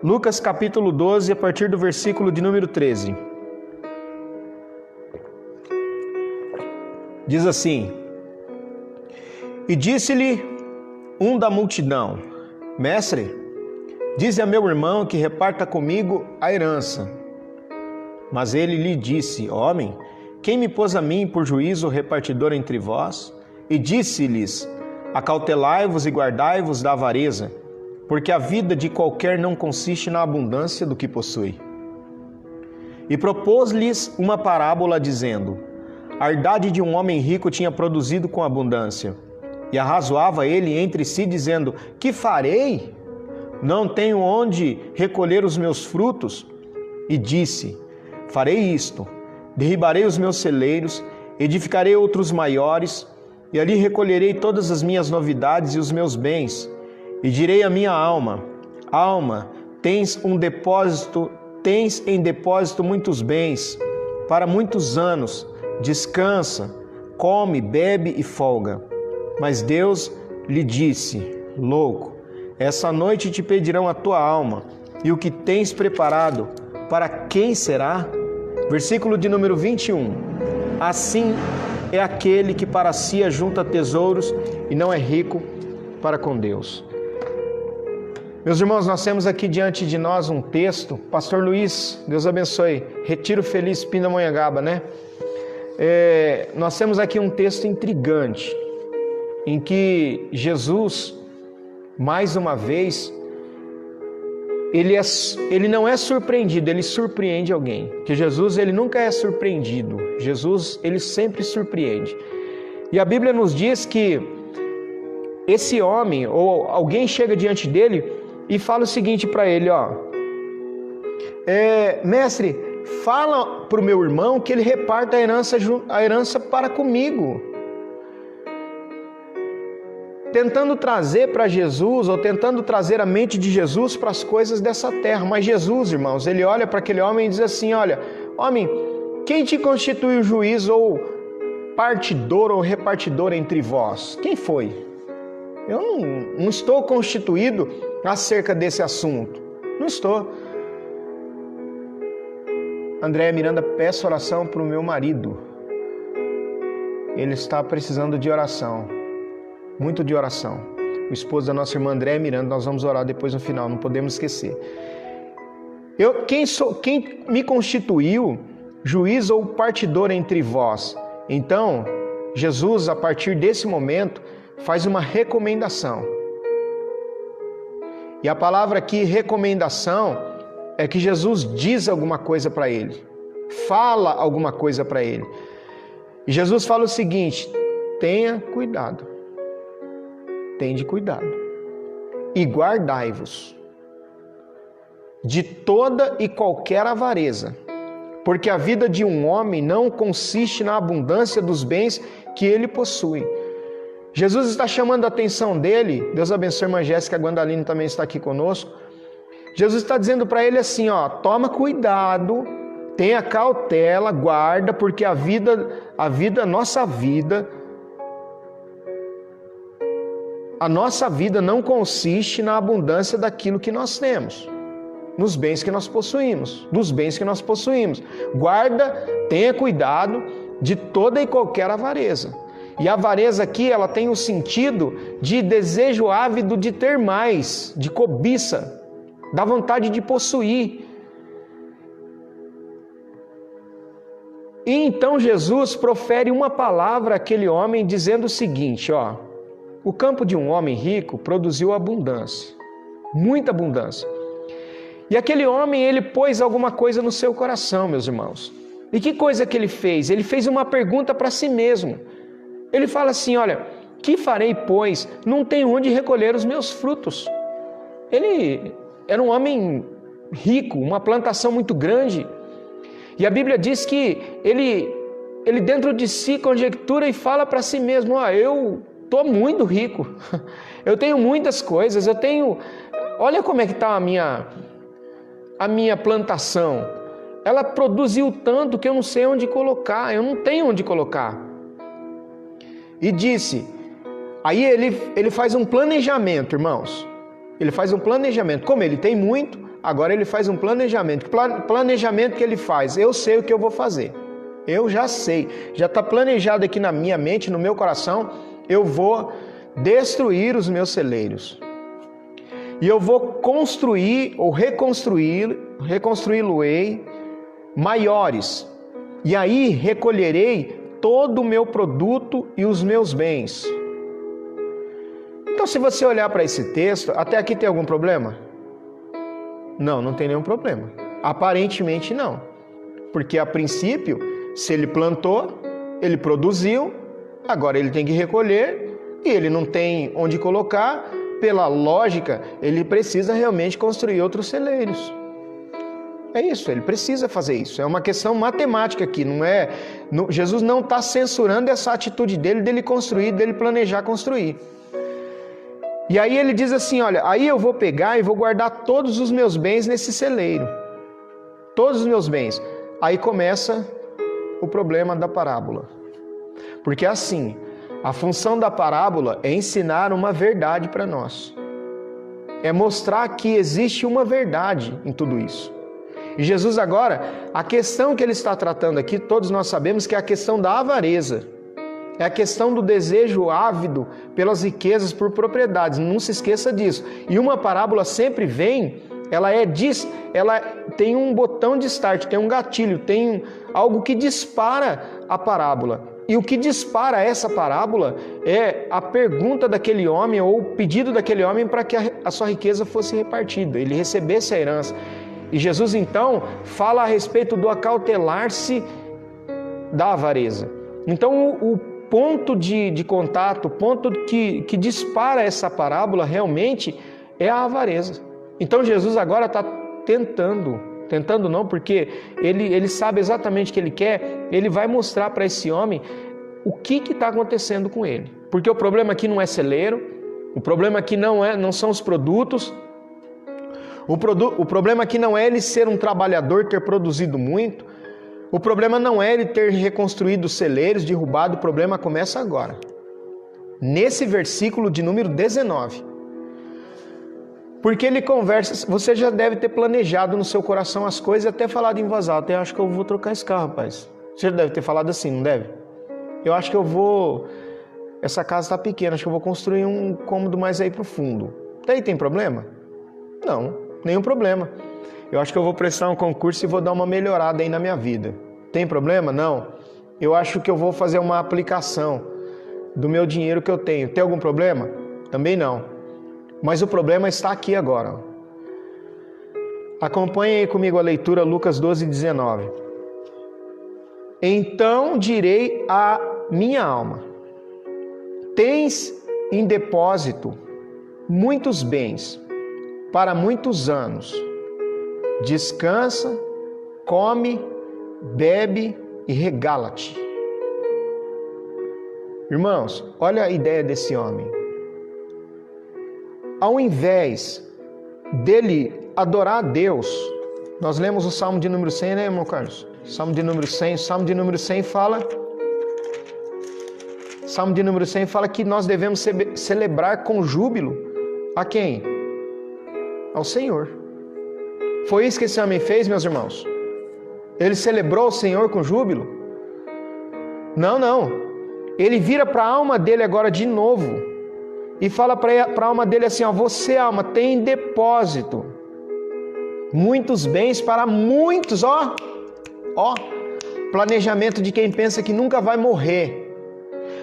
Lucas capítulo 12, a partir do versículo de número 13. Diz assim: E disse-lhe um da multidão: Mestre, dize a meu irmão que reparta comigo a herança. Mas ele lhe disse: Homem, quem me pôs a mim por juízo repartidor entre vós? E disse-lhes: Acautelai-vos e guardai-vos da avareza, porque a vida de qualquer não consiste na abundância do que possui. E propôs-lhes uma parábola, dizendo: A herdade de um homem rico tinha produzido com abundância. E arrazoava ele entre si, dizendo: Que farei? Não tenho onde recolher os meus frutos. E disse: Farei isto: derribarei os meus celeiros, edificarei outros maiores, e ali recolherei todas as minhas novidades e os meus bens. E direi à minha alma: Alma, tens em depósito muitos bens, para muitos anos. Descansa, come, bebe e folga. Mas Deus lhe disse: Louco, essa noite te pedirão a tua alma, e o que tens preparado, para quem será? Versículo de número 21. Assim é aquele que para si ajunta tesouros e não é rico para com Deus. Meus irmãos, nós temos aqui diante de nós um texto. Pastor Luiz, Deus abençoe. Retiro Feliz, Pindamonhangaba, né? Nós temos aqui um texto intrigante, em que Jesus, mais uma vez, ele não é surpreendido, ele surpreende alguém. Porque Jesus, ele nunca é surpreendido. Jesus, ele sempre surpreende. E a Bíblia nos diz que esse homem, ou alguém chega diante dele e fala o seguinte para ele, Mestre, fala para o meu irmão que ele reparta a herança para comigo. Tentando trazer para Jesus, ou tentando trazer a mente de Jesus para as coisas dessa terra. Mas Jesus, irmãos, ele olha para aquele homem e diz assim: Olha, homem, quem te constituiu juiz ou partidor ou repartidor entre vós? Quem foi? Eu não estou constituído acerca desse assunto. Não estou. Andréia Miranda, peço oração para o meu marido. Ele está precisando de oração. Muito de oração. O esposo da nossa irmã Andréia Miranda, nós vamos orar depois no final, não podemos esquecer. Quem me constituiu juiz ou partidor entre vós? Então, Jesus, a partir desse momento, faz uma recomendação. E a palavra aqui, recomendação, é que Jesus diz alguma coisa para ele, fala alguma coisa para ele. E Jesus fala o seguinte: tenha cuidado, tende cuidado, e guardai-vos de toda e qualquer avareza, porque a vida de um homem não consiste na abundância dos bens que ele possui. Jesus está chamando a atenção dele. Deus abençoe a irmã Jéssica, a Guandalina também está aqui conosco. Jesus está dizendo para ele assim, toma cuidado, tenha cautela, guarda, porque a nossa vida não consiste na abundância daquilo que nós temos, nos bens que nós possuímos, dos bens que nós possuímos. Guarda, tenha cuidado de toda e qualquer avareza. E a avareza aqui, ela tem o sentido de desejo ávido de ter mais, de cobiça, da vontade de possuir. E então Jesus profere uma palavra àquele homem dizendo o seguinte, o campo de um homem rico produziu abundância, muita abundância. E aquele homem, ele pôs alguma coisa no seu coração, meus irmãos. E que coisa que ele fez? Ele fez uma pergunta para si mesmo. Ele fala assim, olha, que farei, pois? Não tenho onde recolher os meus frutos. Ele era um homem rico, uma plantação muito grande. E a Bíblia diz que ele dentro de si conjectura e fala para si mesmo, eu estou muito rico, eu tenho muitas coisas, olha como é que está a minha plantação. Ela produziu tanto que eu não sei onde colocar, eu não tenho onde colocar. E disse, aí ele faz um planejamento, irmãos. Ele faz um planejamento. Como ele tem muito, agora ele faz um planejamento. Planejamento que ele faz, eu sei o que eu vou fazer. Eu já sei, já está planejado aqui na minha mente, no meu coração, eu vou destruir os meus celeiros. E eu vou construir ou reconstruí-lo-ei maiores. E aí recolherei todo o meu produto e os meus bens. Então, se você olhar para esse texto, até aqui tem algum problema? Não, não tem nenhum problema. Aparentemente não. Porque a princípio, se ele plantou, ele produziu, agora ele tem que recolher e ele não tem onde colocar. Pela lógica, ele precisa realmente construir outros celeiros. É isso, ele precisa fazer isso. É uma questão matemática aqui, não é? Jesus não está censurando essa atitude dele construir, dele planejar construir. E aí ele diz assim, olha, aí eu vou pegar e vou guardar todos os meus bens nesse celeiro. Todos os meus bens. Aí começa o problema da parábola. Porque assim, a função da parábola é ensinar uma verdade para nós. É mostrar que existe uma verdade em tudo isso. E Jesus agora, a questão que ele está tratando aqui, todos nós sabemos que é a questão da avareza. É a questão do desejo ávido pelas riquezas, por propriedades. Não se esqueça disso. E uma parábola sempre vem, ela tem um botão de start, tem um gatilho, tem algo que dispara a parábola. E o que dispara essa parábola é a pergunta daquele homem ou o pedido daquele homem para que a sua riqueza fosse repartida, ele recebesse a herança. E Jesus então fala a respeito do acautelar-se da avareza. Então o ponto de contato, o ponto que dispara essa parábola realmente é a avareza. Então Jesus agora está tentando não, porque ele sabe exatamente o que ele quer, ele vai mostrar para esse homem o que está acontecendo com ele. Porque o problema aqui não é celeiro, o problema aqui não são os produtos, o problema aqui não é ele ser um trabalhador, ter produzido muito, o problema não é ele ter reconstruído os celeiros, derrubado, o problema começa agora. Nesse versículo de número 19. Porque ele conversa, você já deve ter planejado no seu coração as coisas e até falado em voz alta. Eu acho que eu vou trocar esse carro, rapaz. Você já deve ter falado assim, não deve? Eu acho que eu vou... Essa casa está pequena, acho que eu vou construir um cômodo mais aí para o fundo. Daí tem problema? Não, nenhum problema. Eu acho que eu vou prestar um concurso e vou dar uma melhorada aí na minha vida. Tem problema? Não. Eu acho que eu vou fazer uma aplicação do meu dinheiro que eu tenho. Tem algum problema? Também não. Mas o problema está aqui agora. Acompanhe aí comigo a leitura, Lucas 12, 19. Então direi à minha alma: tens em depósito muitos bens para muitos anos. Descansa, come, bebe e regala-te. Irmãos, olha a ideia desse homem. Ao invés dele adorar a Deus, nós lemos o Salmo de número 100, né, irmão Carlos? Salmo de número 100 fala que nós devemos celebrar com júbilo a quem? Ao Senhor. Foi isso que esse homem fez, meus irmãos? Ele celebrou o Senhor com júbilo? Não. Ele vira para a alma dele agora de novo e fala para a alma dele assim, ó, você, alma, tem em depósito muitos bens para muitos, ó, planejamento de quem pensa que nunca vai morrer,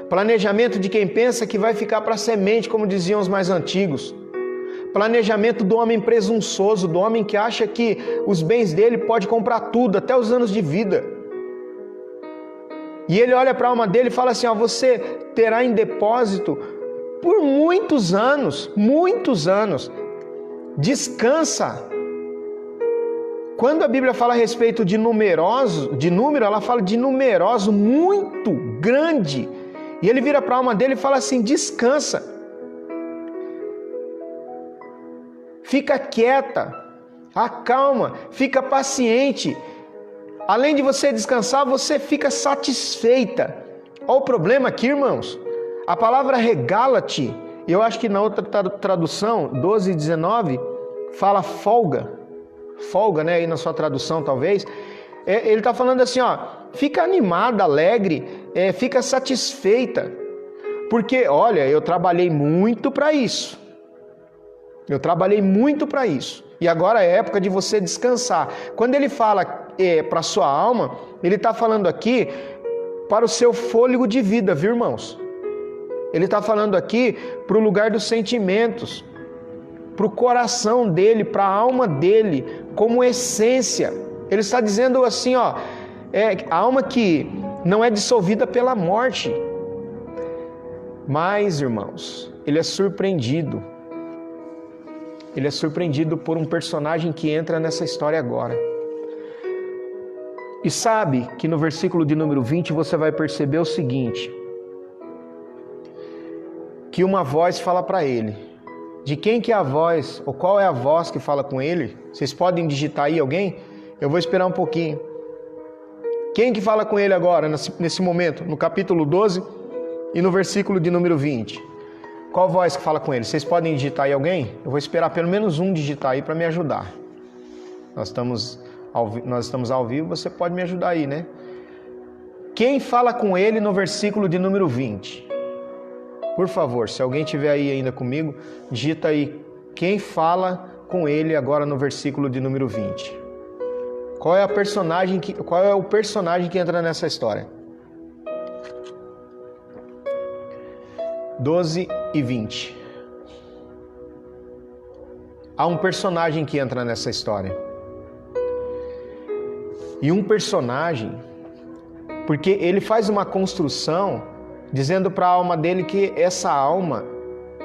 planejamento de quem pensa que vai ficar para semente, como diziam os mais antigos, planejamento do homem presunçoso, do homem que acha que os bens dele pode comprar tudo, até os anos de vida. E ele olha para a alma dele e fala assim, ó, você terá em depósito por muitos anos, descansa. Quando a Bíblia fala a respeito de número, ela fala de numeroso, muito grande. E ele vira para a alma dele e fala assim, descansa. Fica quieta, acalma, fica paciente. Além de você descansar, você fica satisfeita. Olha o problema aqui, irmãos. A palavra regala-te, Eu acho que na outra tradução, 12:19, fala folga. Folga, né? Aí na sua tradução, talvez. Ele está falando assim, ó, fica animada, alegre, fica satisfeita. Porque, olha, eu trabalhei muito para isso. Eu trabalhei muito para isso. E agora é época de você descansar. Quando ele fala para a sua alma, ele está falando aqui para o seu fôlego de vida, viu, irmãos? Ele está falando aqui para o lugar dos sentimentos, para o coração dele, para a alma dele, como essência. Ele está dizendo assim, ó, a alma que não é dissolvida pela morte. Mas, irmãos, ele é surpreendido. Ele é surpreendido por um personagem que entra nessa história agora. E sabe que no versículo de número 20 você vai perceber o seguinte, que uma voz fala para ele. De quem que é a voz, ou qual é a voz que fala com ele? Vocês podem digitar aí alguém? Eu vou esperar um pouquinho. Quem que fala com ele agora, nesse momento, no capítulo 12 e no versículo de número 20? Qual voz que fala com ele? Vocês podem digitar aí alguém? Eu vou esperar pelo menos um digitar aí para me ajudar. Nós estamos ao vivo, você pode me ajudar aí, né? Quem fala com ele no versículo de número 20? Por favor, se alguém estiver aí ainda comigo, digita aí quem fala com ele agora no versículo de número 20. Qual é o personagem que entra nessa história? 12 e 20. Há um personagem que entra nessa história. E um personagem, porque ele faz uma construção dizendo para a alma dele que essa alma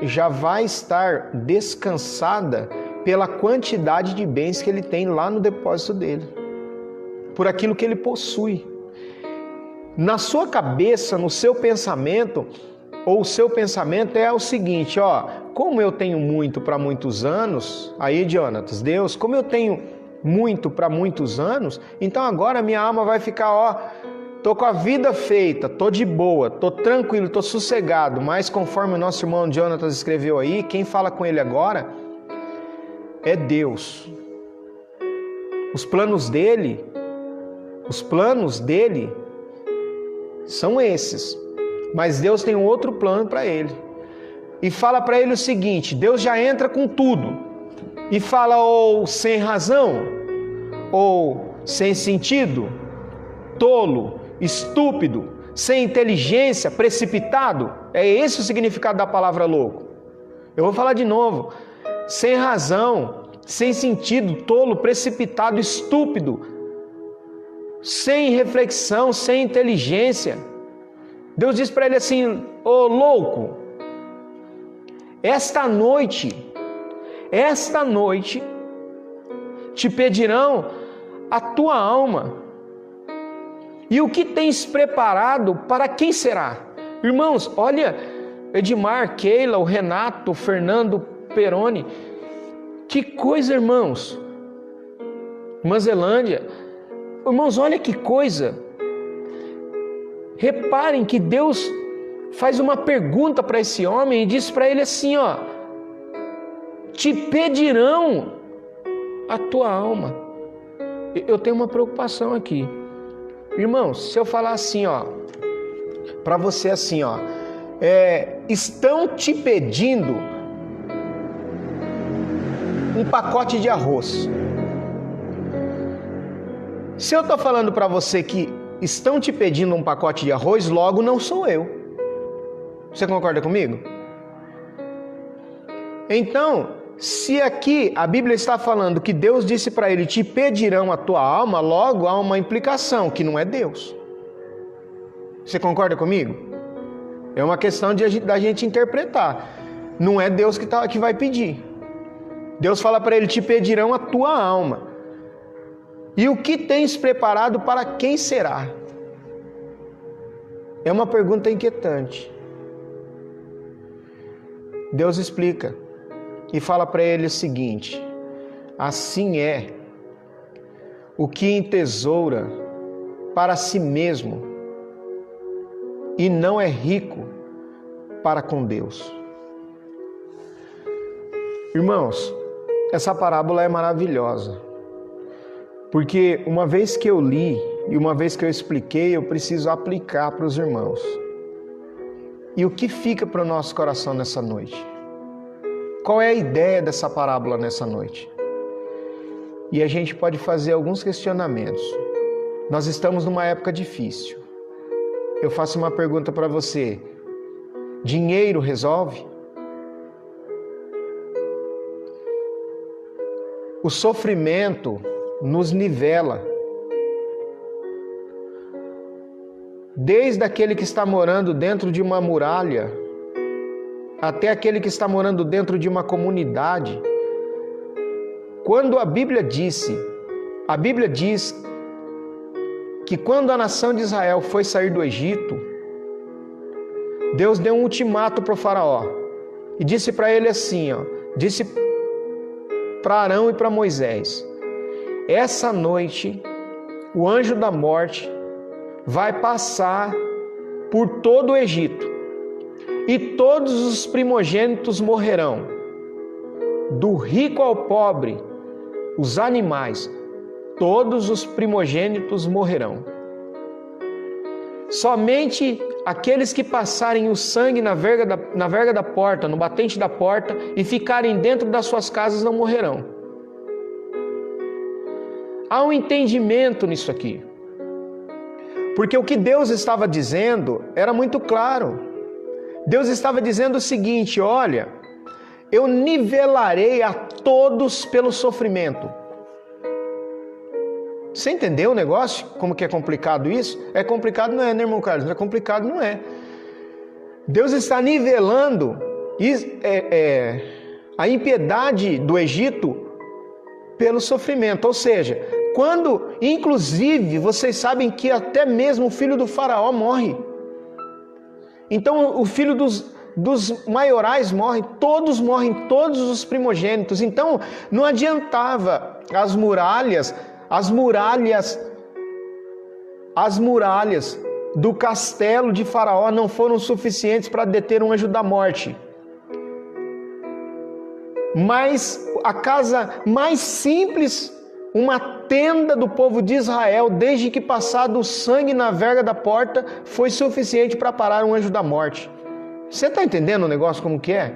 já vai estar descansada pela quantidade de bens que ele tem lá no depósito dele, por aquilo que ele possui. Na sua cabeça, no seu pensamento, ou o seu pensamento é o seguinte, ó, como eu tenho muito para muitos anos, aí Jonatas, Deus, como eu tenho muito para muitos anos, então agora minha alma vai ficar, ó, tô com a vida feita, tô de boa, tô tranquilo, tô sossegado, mas conforme o nosso irmão Jonatas escreveu aí, quem fala com ele agora é Deus. Os planos dele são esses, mas Deus tem um outro plano para ele. E fala para ele o seguinte, Deus já entra com tudo, e fala ou sem razão, ou sem sentido, tolo, estúpido, sem inteligência, precipitado. É esse o significado da palavra louco. Eu vou falar de novo. Sem razão, sem sentido, tolo, precipitado, estúpido, sem reflexão, sem inteligência. Deus diz para ele assim, ô louco, esta noite te pedirão a tua alma. E o que tens preparado, para quem será? Irmãos, olha, Edmar, Keila, o Renato, o Fernando, Peroni. Que coisa, irmãos. Irmã Zelândia. Irmãos, olha que coisa. Reparem que Deus faz uma pergunta para esse homem e diz para ele assim, ó. Te pedirão a tua alma. Eu tenho uma preocupação aqui. Irmãos, se eu falar assim, ó, para você assim, ó, estão te pedindo um pacote de arroz. Se eu estou falando para você que estão te pedindo um pacote de arroz, logo não sou eu. Você concorda comigo? Então, se aqui a Bíblia está falando que Deus disse para ele, te pedirão a tua alma, logo há uma implicação, que não é Deus. Você concorda comigo? É uma questão da gente interpretar. Não é Deus que vai pedir. Deus fala para ele, te pedirão a tua alma. E o que tens preparado, para quem será? É uma pergunta inquietante. Deus explica. E fala para ele o seguinte, assim é o que entesoura para si mesmo e não é rico para com Deus. Irmãos, essa parábola é maravilhosa, porque uma vez que eu li e uma vez que eu expliquei, eu preciso aplicar para os irmãos. E o que fica para o nosso coração nessa noite? Qual é a ideia dessa parábola nessa noite? E a gente pode fazer alguns questionamentos. Nós estamos numa época difícil. Eu faço uma pergunta para você: dinheiro resolve? O sofrimento nos nivela. Desde aquele que está morando dentro de uma muralha, até aquele que está morando dentro de uma comunidade. Quando a Bíblia diz que quando a nação de Israel foi sair do Egito, Deus deu um ultimato para o faraó e disse para ele assim, disse para Arão e para Moisés: essa noite o anjo da morte vai passar por todo o Egito e todos os primogênitos morrerão, do rico ao pobre, os animais, todos os primogênitos morrerão. Somente aqueles que passarem o sangue na verga da porta, no batente da porta, e ficarem dentro das suas casas não morrerão. Há um entendimento nisso aqui. Porque o que Deus estava dizendo era muito claro. Deus estava dizendo o seguinte: olha, eu nivelarei a todos pelo sofrimento. Você entendeu o negócio? Como que é complicado isso? É complicado não é, né, irmão Carlos? Não é complicado, não é. Deus está nivelando a impiedade do Egito pelo sofrimento. Ou seja, quando, inclusive, vocês sabem que até mesmo o filho do faraó morre. Então, o filho dos maiorais morrem, todos os primogênitos. Então, não adiantava as muralhas do castelo de Faraó não foram suficientes para deter um anjo da morte. Mas a casa mais simples, uma tenda do povo de Israel, desde que passado o sangue na verga da porta, foi suficiente para parar um anjo da morte. Você está entendendo o negócio como que é?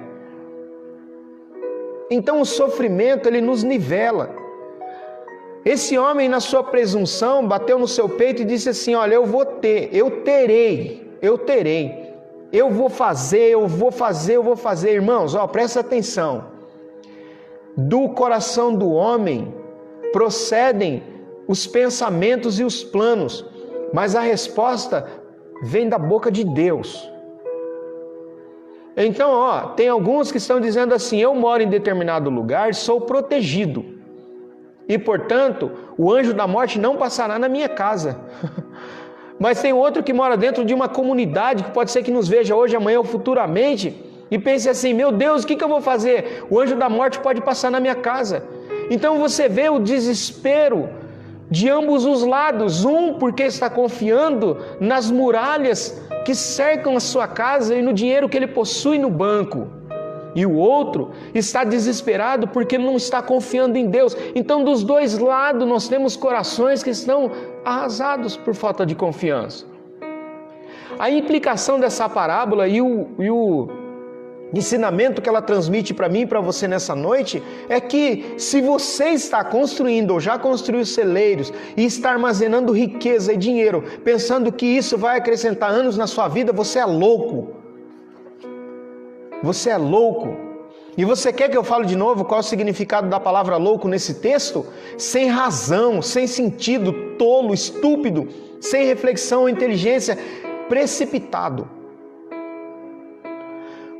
Então o sofrimento, ele nos nivela. Esse homem, na sua presunção, bateu no seu peito e disse assim: olha, eu terei, eu vou fazer. Irmãos, presta atenção. Do coração do homem procedem os pensamentos e os planos, mas a resposta vem da boca de Deus. Então, tem alguns que estão dizendo assim: eu moro em determinado lugar, sou protegido, e portanto o anjo da morte não passará na minha casa. Mas tem outro que mora dentro de uma comunidade, que pode ser que nos veja hoje, amanhã ou futuramente, e pense assim: meu Deus, o que eu vou fazer? O anjo da morte pode passar na minha casa. Então você vê o desespero de ambos os lados, um porque está confiando nas muralhas que cercam a sua casa e no dinheiro que ele possui no banco, e o outro está desesperado porque não está confiando em Deus. Então, dos dois lados, nós temos corações que estão arrasados por falta de confiança. A implicação dessa parábola e o ensinamento que ela transmite para mim e para você nessa noite é que, se você está construindo ou já construiu celeiros e está armazenando riqueza e dinheiro, pensando que isso vai acrescentar anos na sua vida, você é louco. Você é louco. E você quer que eu fale de novo qual é o significado da palavra louco nesse texto? Sem razão, sem sentido, tolo, estúpido, sem reflexão ou inteligência, precipitado.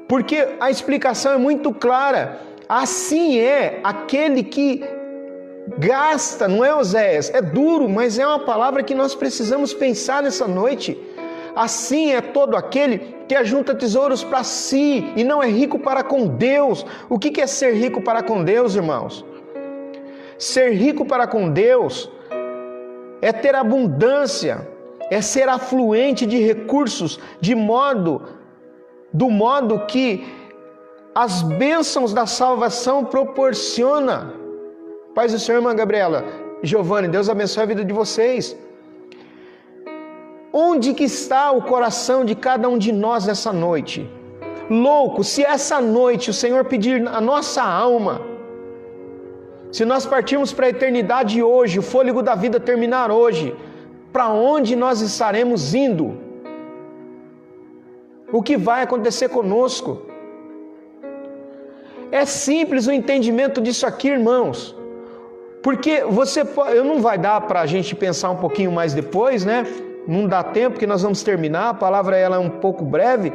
Porque a explicação é muito clara. Assim é aquele que gasta, não é, Oséias? É duro, mas é uma palavra que nós precisamos pensar nessa noite. Assim é todo aquele que ajunta tesouros para si e não é rico para com Deus. O que é ser rico para com Deus, irmãos? Ser rico para com Deus é ter abundância, é ser afluente de recursos, do modo que as bênçãos da salvação proporciona. Paz do Senhor, irmã Gabriela, Giovanni, Deus abençoe a vida de vocês. Onde que está o coração de cada um de nós nessa noite? Louco, se essa noite o Senhor pedir a nossa alma, se nós partirmos para a eternidade hoje, o fôlego da vida terminar hoje, para onde nós estaremos indo? O que vai acontecer conosco? É simples o entendimento disso aqui, irmãos. Porque eu não vai dar para a gente pensar um pouquinho mais depois, né? Não dá tempo, que nós vamos terminar, a palavra ela é um pouco breve,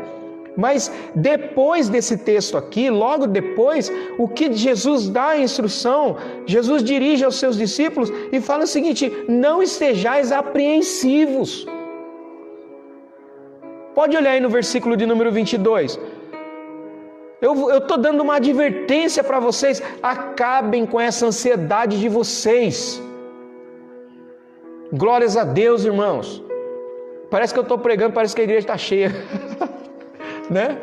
mas depois desse texto aqui, logo depois, o que Jesus dá a instrução, Jesus dirige aos seus discípulos e fala o seguinte: não estejais apreensivos. Pode olhar aí no versículo de número 22. Eu estou dando uma advertência para vocês, acabem com essa ansiedade de vocês. Glórias a Deus, irmãos. Parece que eu estou pregando, parece que a igreja está cheia, né?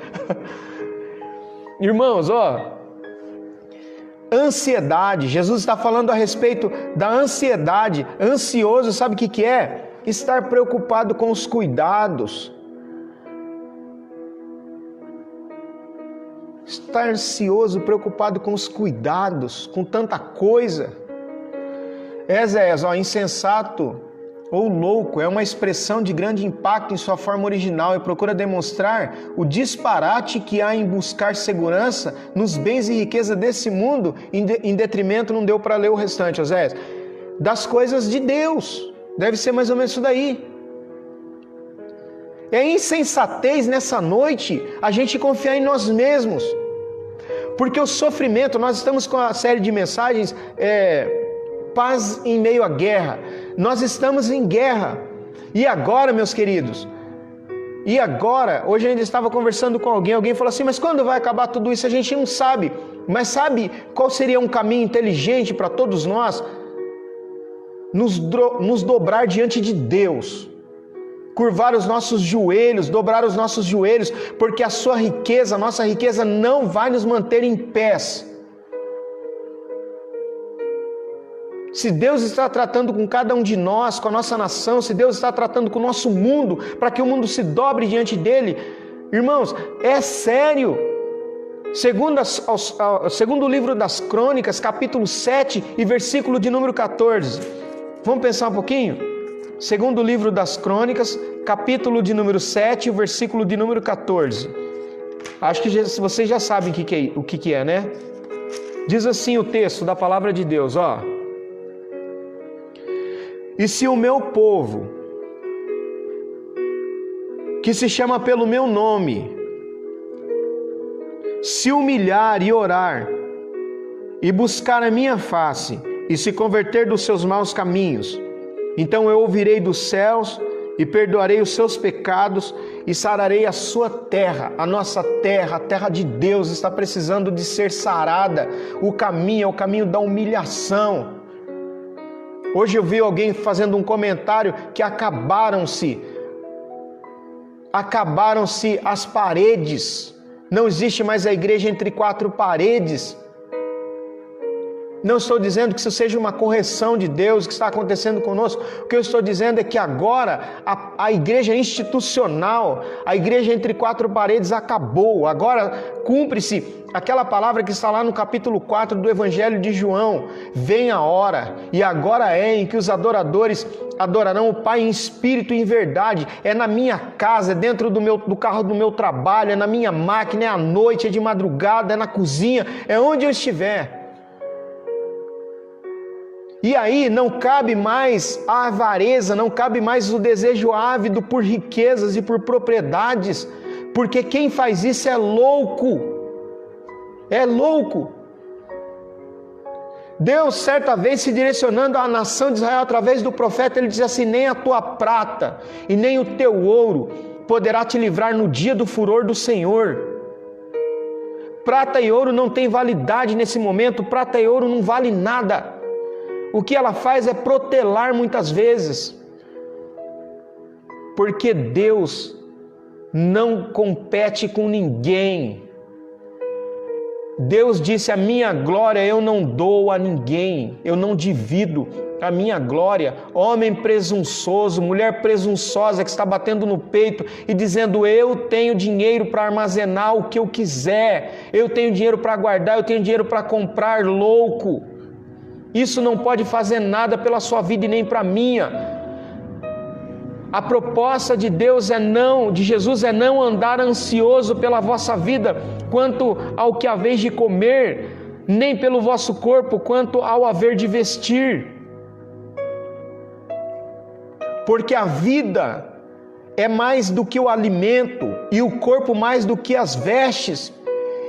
Irmãos, ansiedade, Jesus está falando a respeito da ansiedade. Ansioso, sabe o que é? Estar preocupado com os cuidados. Estar ansioso, preocupado com os cuidados, com tanta coisa. Esés, insensato ou louco é uma expressão de grande impacto em sua forma original e procura demonstrar o disparate que há em buscar segurança nos bens e riqueza desse mundo, em detrimento, não deu para ler o restante, Osés, das coisas de Deus. Deve ser mais ou menos isso daí. É insensatez nessa noite a gente confiar em nós mesmos, porque o sofrimento, nós estamos com a série de mensagens, paz em meio à guerra. Nós estamos em guerra. E agora, meus queridos, hoje eu ainda estava conversando com alguém falou assim: mas quando vai acabar tudo isso? A gente não sabe. Mas sabe qual seria um caminho inteligente para todos nós? Nos dobrar diante de Deus, curvar os nossos joelhos, dobrar os nossos joelhos, porque a sua riqueza, a nossa riqueza não vai nos manter em pés. Se Deus está tratando com cada um de nós, com a nossa nação, se Deus está tratando com o nosso mundo, para que o mundo se dobre diante dele, irmãos, é sério. Segundo o livro das Crônicas, capítulo 7 e versículo de número 14. Vamos pensar um pouquinho? Segundo o livro das Crônicas, capítulo de número 7 e versículo de número 14. Acho que vocês já sabem o que é, né? Diz assim o texto da palavra de Deus, E se o meu povo, que se chama pelo meu nome, se humilhar e orar, e buscar a minha face, e se converter dos seus maus caminhos, então eu ouvirei dos céus, e perdoarei os seus pecados, e sararei a sua terra. A nossa terra, a terra de Deus, está precisando de ser sarada. O caminho é o caminho da humilhação. Hoje eu vi alguém fazendo um comentário que acabaram-se as paredes. Não existe mais a igreja entre quatro paredes. Não estou dizendo que isso seja uma correção de Deus que está acontecendo conosco. O que eu estou dizendo é que agora a igreja institucional, a igreja entre quatro paredes acabou. Agora cumpre-se aquela palavra que está lá no capítulo 4 do Evangelho de João. Vem a hora, e agora é, em que os adoradores adorarão o Pai em espírito e em verdade. É na minha casa, é dentro do carro do meu trabalho, é na minha máquina, é à noite, é de madrugada, é na cozinha, é onde eu estiver. E aí não cabe mais a avareza, não cabe mais o desejo ávido por riquezas e por propriedades, porque quem faz isso é louco. É louco. Deus, certa vez, se direcionando à nação de Israel através do profeta, ele diz assim: nem a tua prata e nem o teu ouro poderá te livrar no dia do furor do Senhor. Prata e ouro não tem validade nesse momento, prata e ouro não vale nada. O que ela faz é protelar muitas vezes, porque Deus não compete com ninguém. Deus disse: a minha glória eu não dou a ninguém, eu não divido a minha glória. Homem presunçoso, mulher presunçosa que está batendo no peito e dizendo: eu tenho dinheiro para armazenar o que eu quiser, eu tenho dinheiro para guardar, eu tenho dinheiro para comprar, louco. Isso não pode fazer nada pela sua vida e nem para a minha. A proposta de Deus de Jesus é não andar ansioso pela vossa vida quanto ao que haveis de comer, nem pelo vosso corpo quanto ao haver de vestir. Porque a vida é mais do que o alimento e o corpo mais do que as vestes.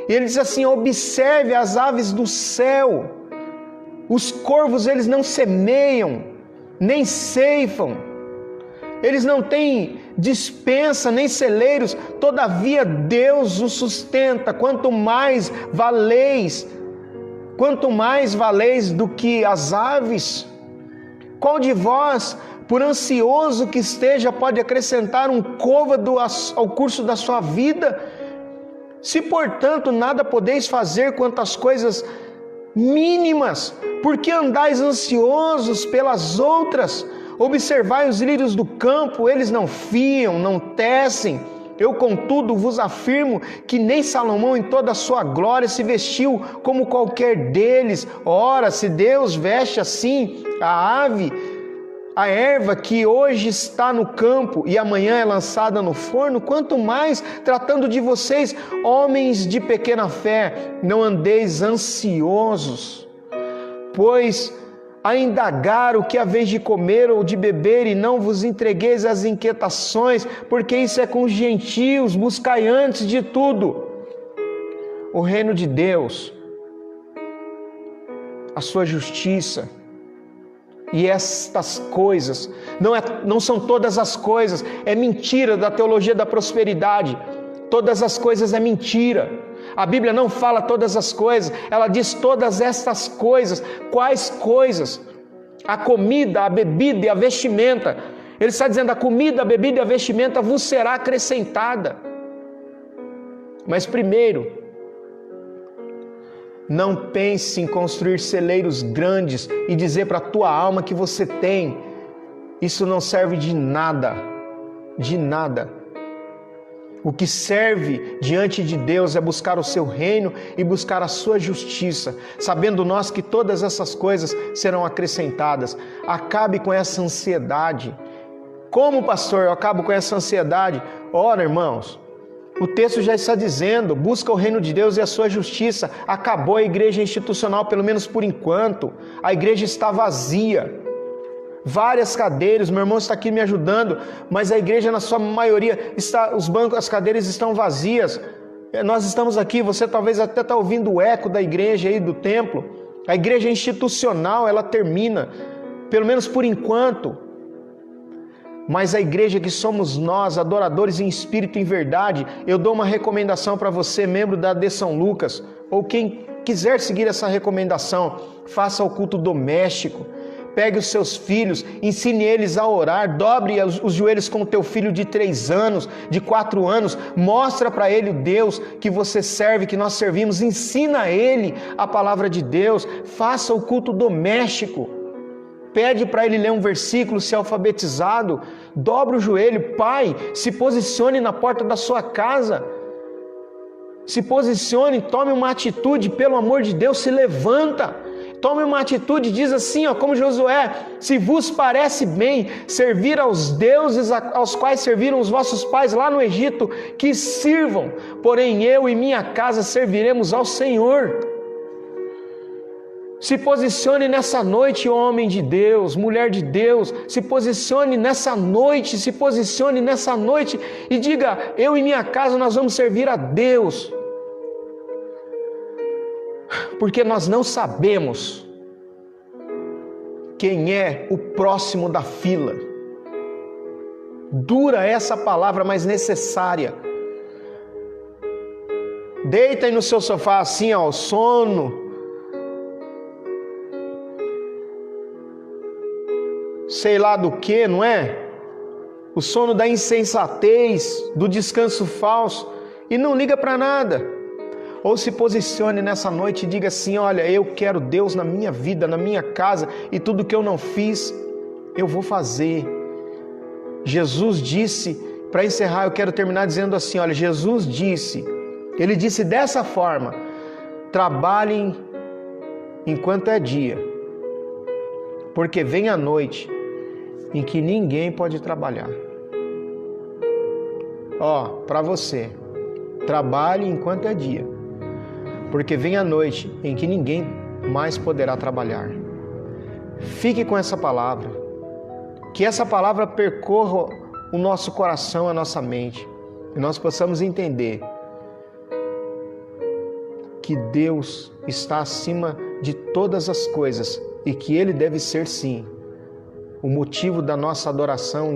E ele diz assim: observe as aves do céu. Os corvos, eles não semeiam, nem ceifam. Eles não têm despensa nem celeiros, todavia Deus os sustenta. Quanto mais valeis do que as aves. Qual de vós, por ansioso que esteja, pode acrescentar um côvado ao curso da sua vida? Se, portanto, nada podeis fazer quanto às coisas mínimas, por que andais ansiosos pelas outras? Observai os lírios do campo, eles não fiam, não tecem. Eu, contudo, vos afirmo que nem Salomão em toda a sua glória se vestiu como qualquer deles. Ora, se Deus veste assim a ave, a erva que hoje está no campo e amanhã é lançada no forno, quanto mais, tratando de vocês, homens de pequena fé, não andeis ansiosos, pois a indagar o que haveis de comer ou de beber, e não vos entregueis às inquietações, porque isso é com os gentios. Buscai antes de tudo o reino de Deus, a sua justiça, e estas coisas, não são todas as coisas, é mentira da teologia da prosperidade. Todas as coisas é mentira. A Bíblia não fala todas as coisas, ela diz todas estas coisas. Quais coisas? A comida, a bebida e a vestimenta. Ele está dizendo: a comida, a bebida e a vestimenta vos será acrescentada. Mas primeiro, não pense em construir celeiros grandes e dizer para a tua alma que você tem. Isso não serve de nada, de nada. O que serve diante de Deus é buscar o seu reino e buscar a sua justiça, sabendo nós que todas essas coisas serão acrescentadas. Acabe com essa ansiedade. Como, pastor, eu acabo com essa ansiedade? Ora, irmãos, o texto já está dizendo: busca o reino de Deus e a sua justiça. Acabou a igreja institucional, pelo menos por enquanto. A igreja está vazia. Várias cadeiras, meu irmão está aqui me ajudando, mas a igreja na sua maioria, os bancos, as cadeiras estão vazias. Nós estamos aqui, você talvez até está ouvindo o eco da igreja aí, do templo. A igreja institucional, ela termina, pelo menos por enquanto. Mas a igreja que somos nós, adoradores em espírito e em verdade, eu dou uma recomendação para você, membro da AD São Lucas, ou quem quiser seguir essa recomendação: faça o culto doméstico. Pegue os seus filhos, ensine eles a orar, dobre os joelhos com o teu filho de 3 anos, de 4 anos, mostra para ele o Deus que você serve, que nós servimos, ensina a ele a palavra de Deus, faça o culto doméstico, pede para ele ler um versículo, ser alfabetizado, dobra o joelho. Pai, se posicione na porta da sua casa, se posicione, tome uma atitude, pelo amor de Deus, se levanta. Tome uma atitude, diz assim, como Josué: se vos parece bem servir aos deuses aos quais serviram os vossos pais lá no Egito, que sirvam, porém eu e minha casa serviremos ao Senhor. Se posicione nessa noite, homem de Deus, mulher de Deus, se posicione nessa noite, e diga: eu e minha casa nós vamos servir a Deus. Porque nós não sabemos quem é o próximo da fila. Dura essa palavra, mas necessária. Deita aí no seu sofá assim, sono. Sei lá do que, não é? O sono da insensatez, do descanso falso, e não liga para nada. Ou se posicione nessa noite e diga assim: olha, eu quero Deus na minha vida, na minha casa, e tudo que eu não fiz, eu vou fazer. Jesus disse, para encerrar, eu quero terminar dizendo assim: olha, Jesus disse, Ele disse dessa forma: trabalhem enquanto é dia, porque vem a noite em que ninguém pode trabalhar. Para você, trabalhe enquanto é dia, porque vem a noite em que ninguém mais poderá trabalhar. Fique com essa palavra, que essa palavra percorra o nosso coração, a nossa mente, e nós possamos entender que Deus está acima de todas as coisas e que Ele deve ser, sim, o motivo da nossa adoração